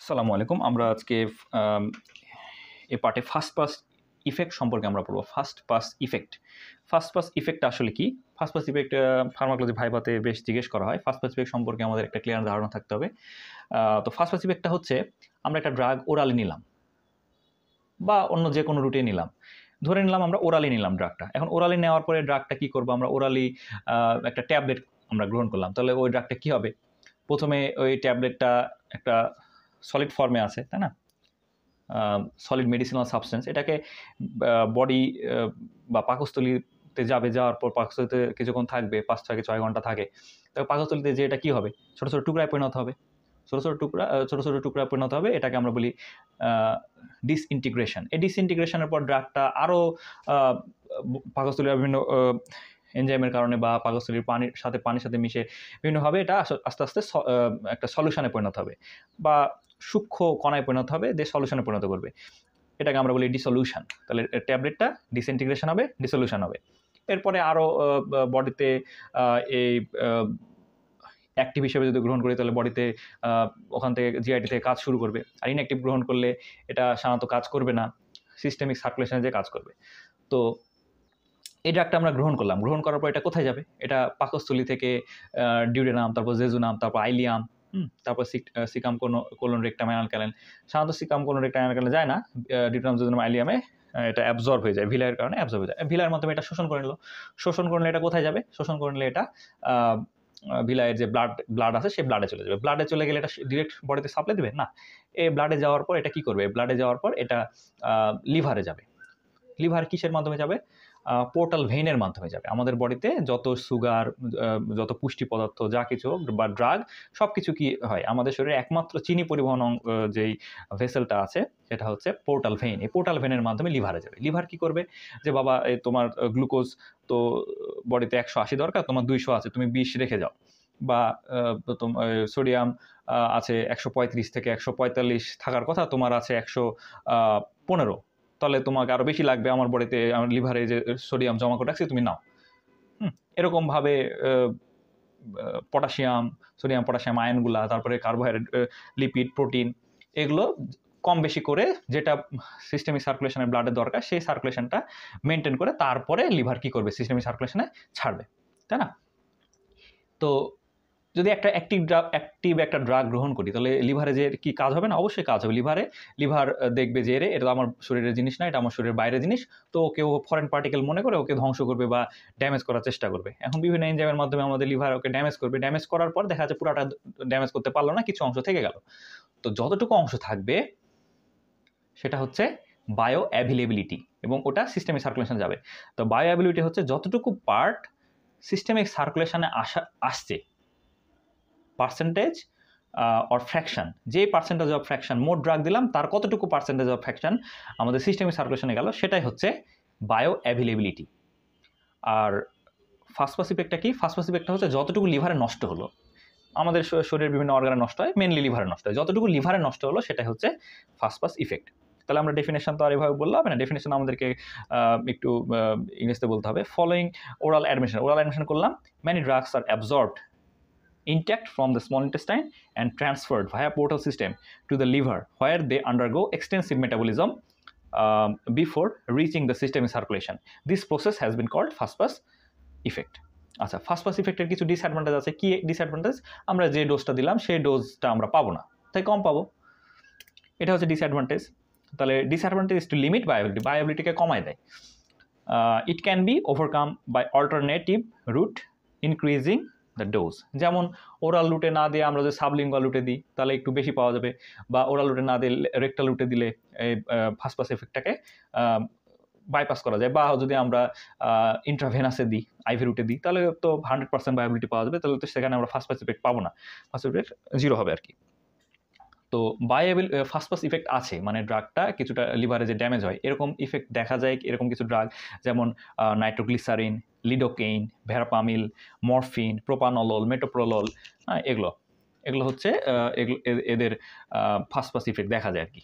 আসসালামু আলাইকুম। আমরা আজকে আম এই পার্টে ফার্স্ট পাস ইফেক্ট সম্পর্কে আমরা পড়ব। First pass effect. First pass ইফেক্টটা আসলে কি? ফার্স্ট পাস ইফেক্ট ফার্মাকোলজি ভাইভাতে বেশ জিজ্ঞেস করা হয়। ফার্স্ট পাস ইফেক্ট সম্পর্কে আমাদের একটা ক্লিয়ার ধারণা থাকতে হবে। তো ফার্স্ট পাস ইফেক্টটা হচ্ছে আমরা একটা ড্রাগ ওরালি নিলাম বা অন্য যেকোনো রুটে নিলাম। ধরে নিলাম আমরা ওরালি নিলাম ড্রাগটা। এখন ওরালি নেওয়ার পরে ড্রাগটা কি করব? আমরা ওরালি একটা ট্যাবলেট আমরা গ্রহণ করলাম। তাহলে ওই ড্রাগটা কি হবে? প্রথমে ওই ট্যাবলেটটা একটা সলিড ফর্মে আছে, তাই না? সলিড মেডিসিনাল সাবস্টেন্স এটাকে বডি বা পাকস্থলীতে যাবে, যাওয়ার পর পাকস্থলীতে কিছুক্ষণ থাকবে, 5 থেকে 6 ঘন্টা থাকে। তবে পাকস্থলীতে যে এটা কী হবে? ছোটো ছোটো টুকরায় পরিণত হবে। ছোটো ছোটো টুকরায় পরিণত হবে। এটাকে আমরা বলি ডিসইন্টিগ্রেশন। এই ডিসইন্টিগ্রেশনের পর ড্রাগটা আরও পাকস্থলীর বিভিন্ন এনজাইমের কারণে বা পাকস্থলীর পানির সাথে মিশে বিভিন্নভাবে এটা আস্তে আস্তে একটা সলিউশনে পরিণত হবে বা সূক্ষ্ম কণায় পরিণত হবে, যে সলিউশনে পরিণত করবে। এটাকে আমরা বলি ডিসলিউশন। তাহলে ট্যাবলেটটা ডিসইন্টিগ্রেশন হবে, ডিসলিউশন হবে। এরপরে আরও বডিতে এই অ্যাক্টিভ হিসেবে যদি গ্রহণ করি তাহলে বডিতে ওখান থেকে জিআইটি থেকে কাজ শুরু করবে। আর ইনঅ্যাক্টিভ গ্রহণ করলে এটা সাধারণত কাজ করবে না, সিস্টেমিক সার্কুলেশনে যে কাজ করবে। তো এই ড্রাগটা আমরা গ্রহণ করলাম। গ্রহণ করার পর এটা কোথায় যাবে? এটা পাকস্থলী থেকে ডিউডেনাম, তারপর জেজুনাম, তারপর আইলিয়াম, তারপর সিকাম কোলন রেক্টাম অ্যানালক্যালেন। সাধারণত সিকাম কোলন রেক্টাম অ্যানালক্যালেন যায় না, ডিউডেনাম, জেজুনাম, আইলিয়ামে এটা অ্যাবজর্ব হয়ে যায়, ভিলাইয়ের কারণে অ্যাবজর্ব হয়ে যায়। ভিলাইয়ের মাধ্যমে এটা শোষণ করে নিল। শোষণ করে নিলে এটা কোথায় যাবে? শোষণ করে নিলে এটা ভিলাইয়ের যে ব্লাড আছে সেই ব্লাডে চলে যাবে। ব্লাডে চলে গেলে এটা ডিরেক্ট বডিতে সাপ্লাই দেবে না। এই ব্লাডে যাওয়ার পর এটা কী করবে? ব্লাডে যাওয়ার পর এটা লিভারে যাবে। লিভার কিসের মাধ্যমে যাবে? পোর্টাল ভেইনের মাধ্যমে যাবে। আমাদের বডিতে যত সুগার, যত পুষ্টি পদার্থ যা কিছু হোক বা ড্রাগ সব কিছু কি হয়? আমাদের শরীরে একমাত্র চিনি পরিবহন যেই ভেসেলটা আছে সেটা হচ্ছে পোর্টাল ভেইন। এই পোর্টাল ভেইনের মাধ্যমে লিভারে যাবে। লিভার কি করবে? যে বাবা তোমার গ্লুকোজ তো বডিতে 180 দরকার, তোমার 200 আছে, তুমি 20 রেখে যাও। বা সোডিয়াম আছে 135 থেকে 145 থাকার কথা, তোমার আছে 115, তাহলে তোমাকে আরও বেশি লাগবে, আমার বডিতে আমার লিভারে যে সোডিয়াম জমা করে রাখছি তুমি নাও। এরকমভাবে সোডিয়াম পটাশিয়াম আয়নগুলা, তারপরে কার্বোহাইড্রেট, লিপিড, প্রোটিন, এগুলো কম বেশি করে যেটা সিস্টেমিক সার্কুলেশনে ব্লাডের দরকার সেই সার্কুলেশনটা মেনটেন করে তারপরে লিভার কী করবে? সিস্টেমিক সার্কুলেশনে ছাড়বে, তাই না? তো যদি একটা অ্যাক্টিভ একটা ড্রাগ গ্রহণ করি তাহলে লিভারে যে কি কাজ হবে না? অবশ্যই কাজ হবে। লিভার দেখবে যে এটা তো আমার শরীরের জিনিস না, এটা আমার শরীরের বাইরের জিনিস। তো ওকে ও ফরেন পার্টিকেল মনে করে ওকে ধ্বংস করবে বা ড্যামেজ করার চেষ্টা করবে। এখন বিভিন্ন এনজাইমের মাধ্যমে আমাদের লিভার ওকে ড্যামেজ করবে। ড্যামেজ করার পর দেখা যাচ্ছে পুরাটা ড্যামেজ করতে পারলো না, কিছু অংশ থেকে গেল। তো যতটুকু অংশ থাকবে সেটা হচ্ছে বায়ো অ্যাভেলেবিলিটি এবং ওটা সিস্টেমিক সার্কুলেশনে যাবে। তো বায়ো অ্যাভেলেবিলিটি হচ্ছে যতটুকু পার্ট সিস্টেমিক সার্কুলেশনে আসছে, পার্সেন্টেজ অর ফ্র্যাকশন, যে পার্সেন্টেজ অফ ফ্র্যাকশন মোট ড্রাগ দিলাম তার কতটুকু পার্সেন্টেজ অফ ফ্র্যাকশন আমাদের সিস্টেমিক সার্কুলেশনে গেল, সেটাই হচ্ছে বায়ো অ্যাভেলেবিলিটি। আর ফার্স্ট পাস ইফেক্টটা কি? ফার্স্ট পাস ইফেক্টটা হচ্ছে যতটুকু লিভারে নষ্ট হলো, আমাদের শরীরের বিভিন্ন অর্গানে নষ্ট হয়, মেনলি লিভারে নষ্ট হয়, যতটুকু লিভারে নষ্ট হলো সেটাই হচ্ছে ফার্স্ট পাস ইফেক্ট। তাহলে আমরা ডেফিনেশন তো আর এভাবে বললে হবে না, ডেফিনেশন আমাদেরকে একটু ইংলিশে বলতে হবে। ফলোয়িং ওরাল অ্যাডমিশন করলাম, ম্যানি ড্রাগস আর absorbed intact from the small intestine and transferred via portal system to the liver, where they undergo extensive metabolism before reaching the systemic circulation. This process has been called fast pass effect. আচ্ছা, first pass ইফেক্টের কিছু disadvantage আছে। কি disadvantage? আমরা যে ডোজটা দিলাম সেই ডোজটা আমরা পাবো না, তাই কম পাবো, এটা হচ্ছে ডিসঅ্যাডভান্টেজ। তাহলে ডিসঅ্যাডভান্টেজ ইজ টু লিমিট বায়োবিলিটিকে কমায় দেয়। It can be overcome by alternative route increasing the dose. যেমন ওরাল রুটে না দিয়ে আমরা যদি সাবলিঙ্গুয়াল রুটে দিই তাহলে একটু বেশি পাওয়া যাবে, বা ওরাল রুটে না দিয়ে রেক্টাল রুটে দিলে এই ফার্স্ট পাস এফেক্টটাকে বাইপাস করা যায়। বা যদি আমরা ইন্ট্রাভেনাসে দিই, আইভি রুটে দিই, তাহলে তো 100% বায়োবিলিটি পাওয়া যাবে, তাহলে তো সেখানে আমরা ফার্স্ট পাস ইফেক্ট পাবো না, ফার্স্ট ইফেক্ট 0 হবে আর কি। তো ফার্স্ট পাস ইফেক্ট আছে, মানে ড্রাগটা কিছুটা লিভারে যে ড্যামেজ হয় এরকম ইফেক্ট দেখা যায় এরকম কিছু ড্রাগ, যেমন nitroglycerin, lidocaine, verapamil, morphine, propranolol, metoprolol, এগুলো হচ্ছে এদের ফার্স্ট পাস ইফেক্ট দেখা যায় আর কি।